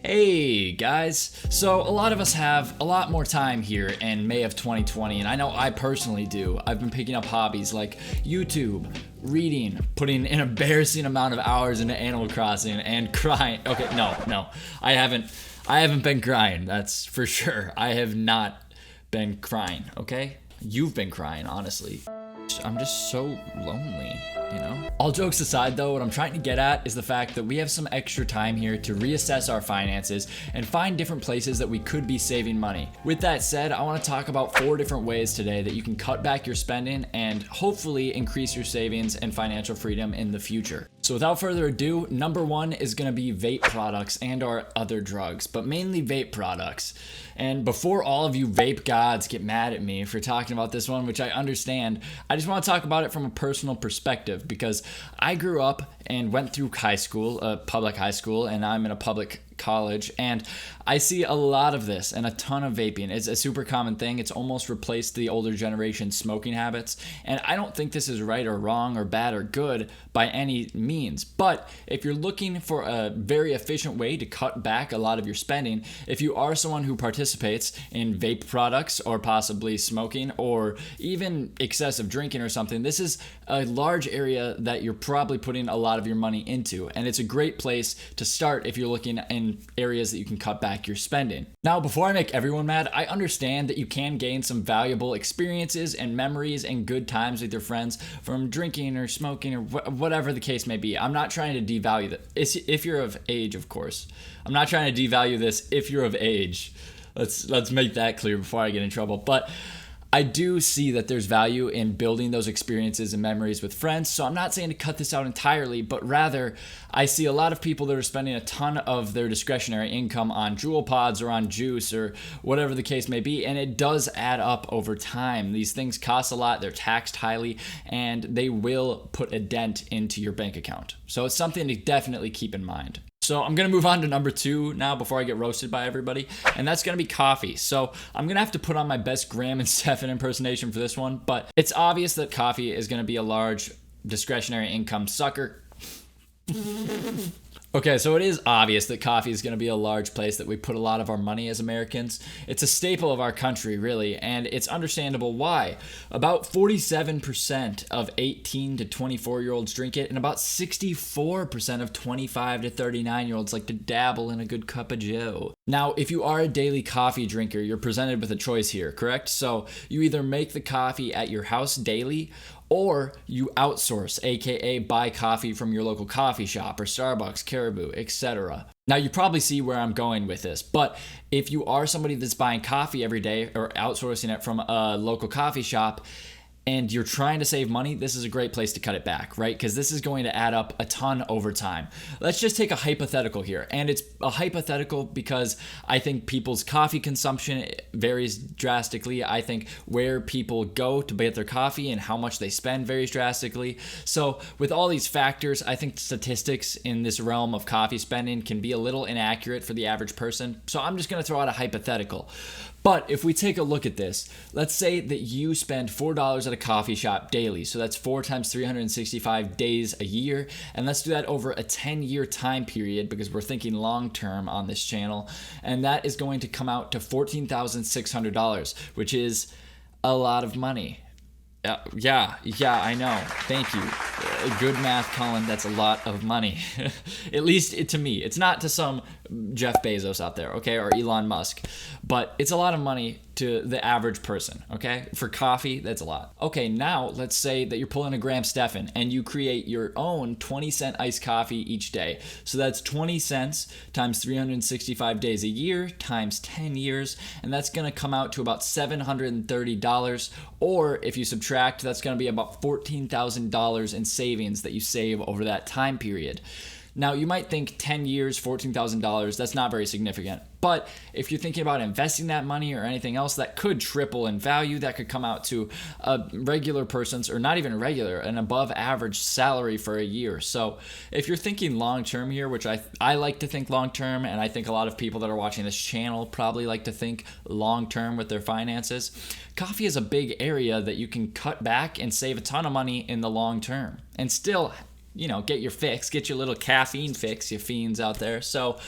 Hey guys, so a lot of us have a lot more time here in May of 2020, and I know I personally do. I've been picking up hobbies like YouTube, reading, putting an embarrassing amount of hours into Animal Crossing, and crying. Okay, no, I haven't been crying, that's for sure. I have not been crying, okay? You've been crying, honestly. I'm just so lonely, you know? All jokes aside though, what I'm trying to get at is the fact that we have some extra time here to reassess our finances and find different places that we could be saving money. With that said, I want to talk about 4 different ways today that you can cut back your spending and hopefully increase your savings and financial freedom in the future. So without further ado, number 1 is going to be vape products and or other drugs, but mainly vape products. And before all of you vape gods get mad at me for talking about this one, which I understand, I just want to talk about it from a personal perspective because I grew up and went through high school, public high school, and I'm in a public college, and I see a lot of this and a ton of vaping. It's a super common thing. It's almost replaced the older generation smoking habits, and I don't think this is right or wrong or bad or good by any means. But if you're looking for a very efficient way to cut back a lot of your spending, if you are someone who participates in vape products or possibly smoking or even excessive drinking or something, this is a large area that you're probably putting a lot of your money into, and it's a great place to start if you're looking in areas that you can cut back your spending. Now, before I make everyone mad, I understand that you can gain some valuable experiences and memories and good times with your friends from drinking or smoking or whatever the case may be. I'm not trying to devalue that. If you're of age, of course. I'm not trying to devalue this if you're of age. Let's make that clear before I get in trouble. But I do see that there's value in building those experiences and memories with friends, so I'm not saying to cut this out entirely, but rather I see a lot of people that are spending a ton of their discretionary income on Juul pods or on juice or whatever the case may be, and it does add up over time. These things cost a lot, they're taxed highly, and they will put a dent into your bank account. So it's something to definitely keep in mind. So I'm going to move on to number 2 now before I get roasted by everybody, and that's going to be coffee. So I'm going to have to put on my best Graham and Stefan impersonation for this one, but it's obvious that coffee is going to be a large discretionary income sucker. Okay, so it is obvious that coffee is going to be a large place that we put a lot of our money as Americans. It's a staple of our country, really, and it's understandable why. About 47% of 18 to 24-year-olds drink it, and about 64% of 25 to 39-year-olds like to dabble in a good cup of joe. Now, if you are a daily coffee drinker, you're presented with a choice here, correct? So you either make the coffee at your house daily, or you outsource, aka buy coffee from your local coffee shop or Starbucks, Caribou, etc. Now you probably see where I'm going with this, but if you are somebody that's buying coffee every day or outsourcing it from a local coffee shop, and you're trying to save money, this is a great place to cut it back, right? Because this is going to add up a ton over time. Let's just take a hypothetical here. And it's a hypothetical because I think people's coffee consumption varies drastically. I think where people go to get their coffee and how much they spend varies drastically. So with all these factors, I think statistics in this realm of coffee spending can be a little inaccurate for the average person. So I'm just going to throw out a hypothetical. But if we take a look at this, let's say that you spend $4 at a coffee shop daily. So that's 4 times 365 days a year. And let's do that over a 10-year time period because we're thinking long-term on this channel. And that is going to come out to $14,600, which is a lot of money. Yeah, I know. Thank you. Good math, Colin. That's a lot of money. At least to me. It's not to some Jeff Bezos out there, okay, or Elon Musk. But it's a lot of money to the average person, okay? For coffee, that's a lot. Okay, now let's say that you're pulling a Graham Stefan and you create your own 20-cent iced coffee each day. So that's 20 cents times 365 days a year times 10 years, and that's going to come out to about $730. Or if you subtract, that's going to be about $14,000 in savings that you save over that time period. Now, you might think 10 years, $14,000, that's not very significant. But if you're thinking about investing that money or anything else, that could triple in value. That could come out to a regular person's, or not even regular, an above average salary for a year. So if you're thinking long term here, which I like to think long term, and I think a lot of people that are watching this channel probably like to think long term with their finances, coffee is a big area that you can cut back and save a ton of money in the long term and still, get your fix, get your little caffeine fix, you fiends out there. So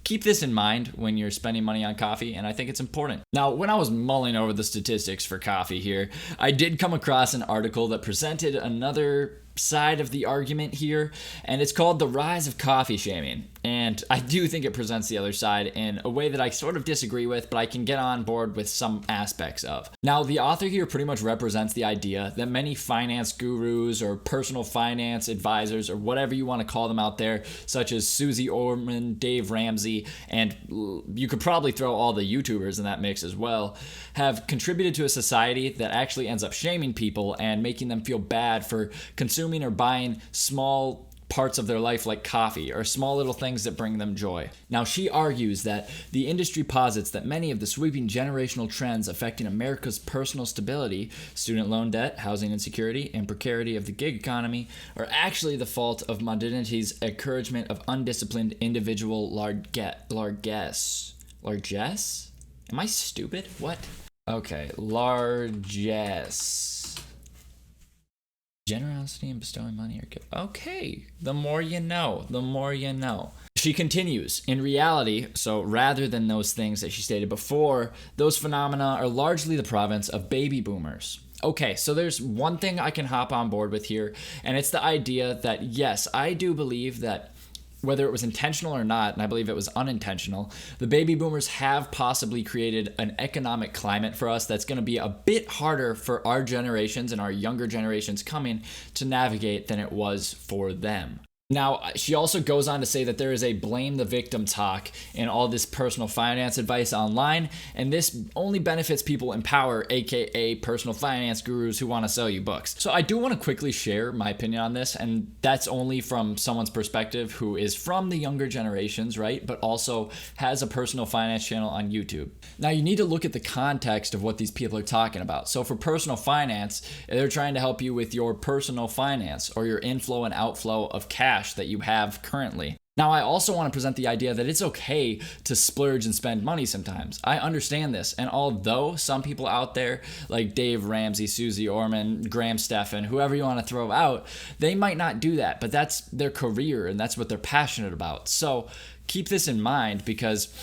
keep this in mind when you're spending money on coffee, and I think it's important. Now, when I was mulling over the statistics for coffee here, I did come across an article that presented another side of the argument here, and it's called The Rise of Coffee Shaming. And I do think it presents the other side in a way that I sort of disagree with, but I can get on board with some aspects of. Now, the author here pretty much represents the idea that many finance gurus or personal finance advisors, or whatever you want to call them out there, such as Susie Orman, Dave Ramsey, and you could probably throw all the YouTubers in that mix as well, have contributed to a society that actually ends up shaming people and making them feel bad for consuming or buying small parts of their life like coffee or small little things that bring them joy. Now, she argues that the industry posits that many of the sweeping generational trends affecting America's personal stability, student loan debt, housing insecurity, and precarity of the gig economy are actually the fault of modernity's encouragement of undisciplined individual largesse. Largesse? Am I stupid? What? Okay, largesse. Generosity in bestowing money or gift. Okay, the more you know, the more you know. She continues, in reality, so rather than those things that she stated before, those phenomena are largely the province of baby boomers. Okay, so there's one thing I can hop on board with here, and it's the idea that, yes, I do believe that whether it was intentional or not, and I believe it was unintentional, the baby boomers have possibly created an economic climate for us that's going to be a bit harder for our generations and our younger generations coming to navigate than it was for them. Now, she also goes on to say that there is a blame the victim talk in all this personal finance advice online, and this only benefits people in power, aka personal finance gurus who want to sell you books. So I do want to quickly share my opinion on this, and that's only from someone's perspective who is from the younger generations, right? But also has a personal finance channel on YouTube. Now, you need to look at the context of what these people are talking about. So for personal finance, they're trying to help you with your personal finance or your inflow and outflow of cash that you have currently. Now, I also want to present the idea that it's okay to splurge and spend money sometimes. I understand this, and although some people out there like Dave Ramsey, Susie Orman, Graham Stephan, whoever you want to throw out, they might not do that, but that's their career and that's what they're passionate about. So keep this in mind, because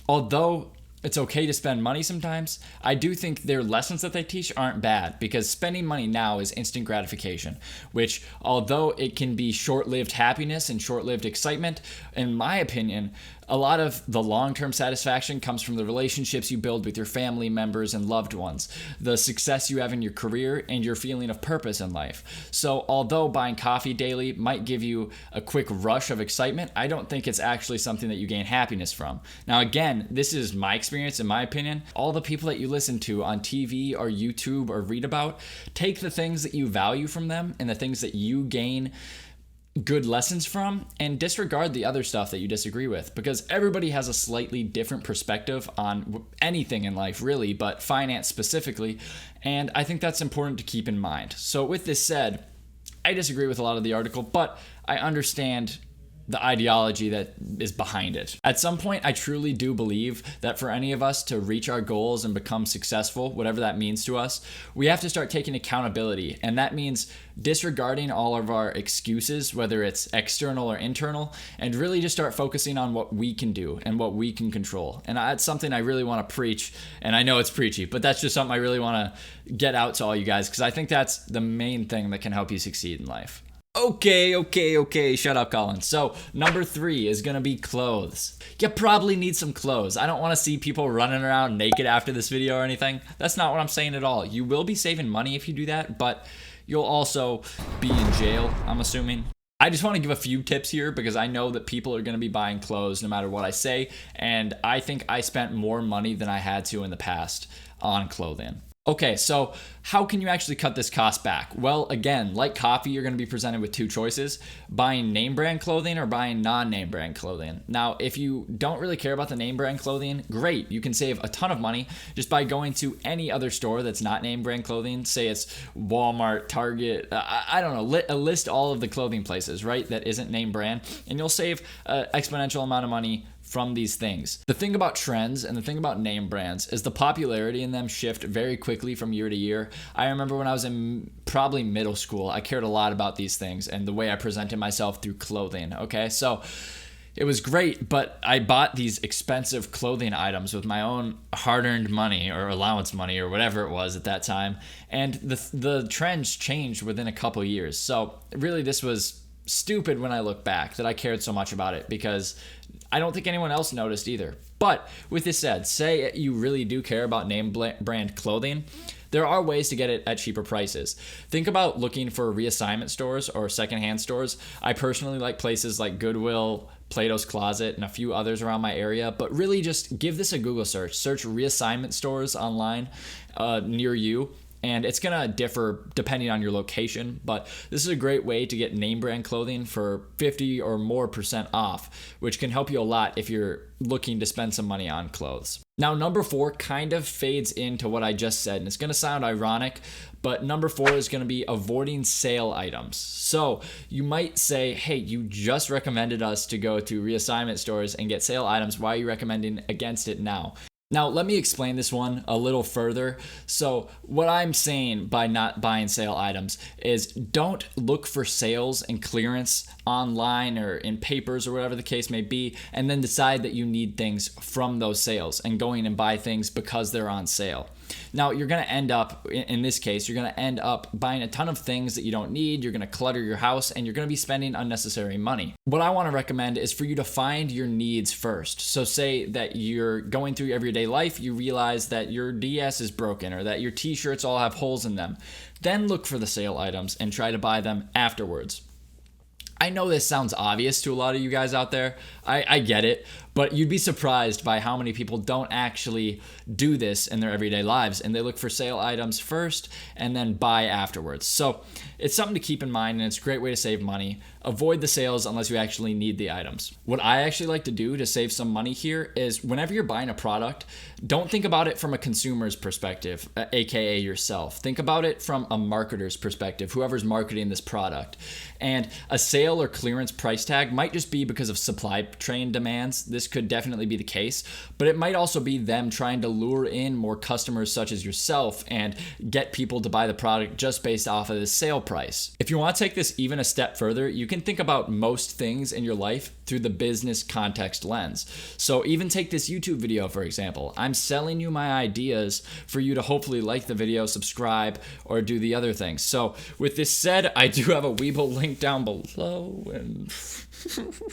although it's okay to spend money sometimes, I do think their lessons that they teach aren't bad, because spending money now is instant gratification, which, although it can be short-lived happiness and short-lived excitement, in my opinion, a lot of the long-term satisfaction comes from the relationships you build with your family members and loved ones, the success you have in your career, and your feeling of purpose in life. So although buying coffee daily might give you a quick rush of excitement, I don't think it's actually something that you gain happiness from. Now, again, this is my experience, in my opinion. All the people that you listen to on TV or YouTube or read about, take the things that you value from them and the things that you gain good lessons from, and disregard the other stuff that you disagree with, because everybody has a slightly different perspective on anything in life, really, but finance specifically, and I think that's important to keep in mind. So with this said, I disagree with a lot of the article, but I understand the ideology that is behind it. At some point, I truly do believe that for any of us to reach our goals and become successful, whatever that means to us, we have to start taking accountability. And that means disregarding all of our excuses, whether it's external or internal, and really just start focusing on what we can do and what we can control. And that's something I really want to preach. And I know it's preachy, but that's just something I really want to get out to all you guys, because I think that's the main thing that can help you succeed in life. Okay, shut up, Colin. So, number 3 is gonna be clothes. You probably need some clothes. I don't wanna see people running around naked after this video or anything. That's not what I'm saying at all. You will be saving money if you do that, but you'll also be in jail, I'm assuming. I just want to give a few tips here, because I know that people are going to be buying clothes no matter what I say, and I think I spent more money than I had to in the past on clothing. Okay, so how can you actually cut this cost back? Well, again, like coffee, you're going to be presented with 2 choices: buying name brand clothing or buying non-name brand clothing. Now, if you don't really care about the name brand clothing, great. You can save a ton of money just by going to any other store that's not name brand clothing. Say it's Walmart, Target, I don't know, list all of the clothing places, right, that isn't name brand, and you'll save an exponential amount of money from these things. The thing about trends and the thing about name brands is the popularity in them shift very quickly from year to year. I remember when I was in probably middle school, I cared a lot about these things and the way I presented myself through clothing, okay? So It was great, but I bought these expensive clothing items with my own hard-earned money or allowance money or whatever it was at that time, and the trends changed within a couple years. So really, this was stupid when I look back that I cared so much about it, because I don't think anyone else noticed either. But with this said, say you really do care about name brand clothing, there are ways to get it at cheaper prices. Think about looking for reassignment stores or secondhand stores. I personally like places like Goodwill, Plato's Closet, and a few others around my area, but really just give this a Google search. Search reassignment stores online near you, and it's gonna differ depending on your location, but this is a great way to get name brand clothing for 50 or more % off, which can help you a lot if you're looking to spend some money on clothes. Now, number 4 kind of fades into what I just said, and it's gonna sound ironic, but number 4 is gonna be avoiding sale items. So you might say, hey, you just recommended us to go to reassignment stores and get sale items. Why are you recommending against it now? Now, let me explain this one a little further. So what I'm saying by not buying sale items is don't look for sales and clearance online or in papers or whatever the case may be, and then decide that you need things from those sales and going and buy things because they're on sale. Now, you're going to end up, in this case, you're going to end up buying a ton of things that you don't need. You're going to clutter your house, and you're going to be spending unnecessary money. What I want to recommend is for you to find your needs first. So say that you're going through everyday life, you realize that your DS is broken or that your t-shirts all have holes in them. Then look for the sale items and try to buy them afterwards. I know this sounds obvious to a lot of you guys out there. I get it, but you'd be surprised by how many people don't actually do this in their everyday lives, and they look for sale items first and then buy afterwards. So it's something to keep in mind, and it's a great way to save money. Avoid the sales unless you actually need the items. What I actually like to do to save some money here is whenever you're buying a product, don't think about it from a consumer's perspective, aka yourself. Think about it from a marketer's perspective, whoever's marketing this product. And a sale or clearance price tag might just be because of supply chain demands. This could definitely be the case, but it might also be them trying to lure in more customers such as yourself and get people to buy the product just based off of the sale price. If you want to take this even a step further, you can think about most things in your life through the business context lens. So even take this YouTube video, for example. I'm selling you my ideas for you to hopefully like the video, subscribe, or do the other things. So with this said, I do have a WeBull link down below, and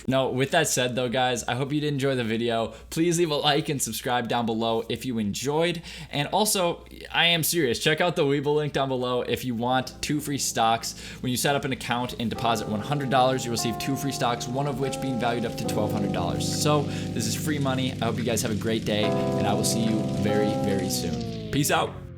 no, with that said though, guys, I hope you did enjoy the video. Please leave a like and subscribe down below if you enjoyed. And also, I am serious, check out the WeBull link down below if you want 2 free stocks. When you set up an account and deposit $100, you receive 2 free stocks, one of which being valued up to $1,200. So this is free money. I hope you guys have a great day, and I will see you very, very soon. Peace out.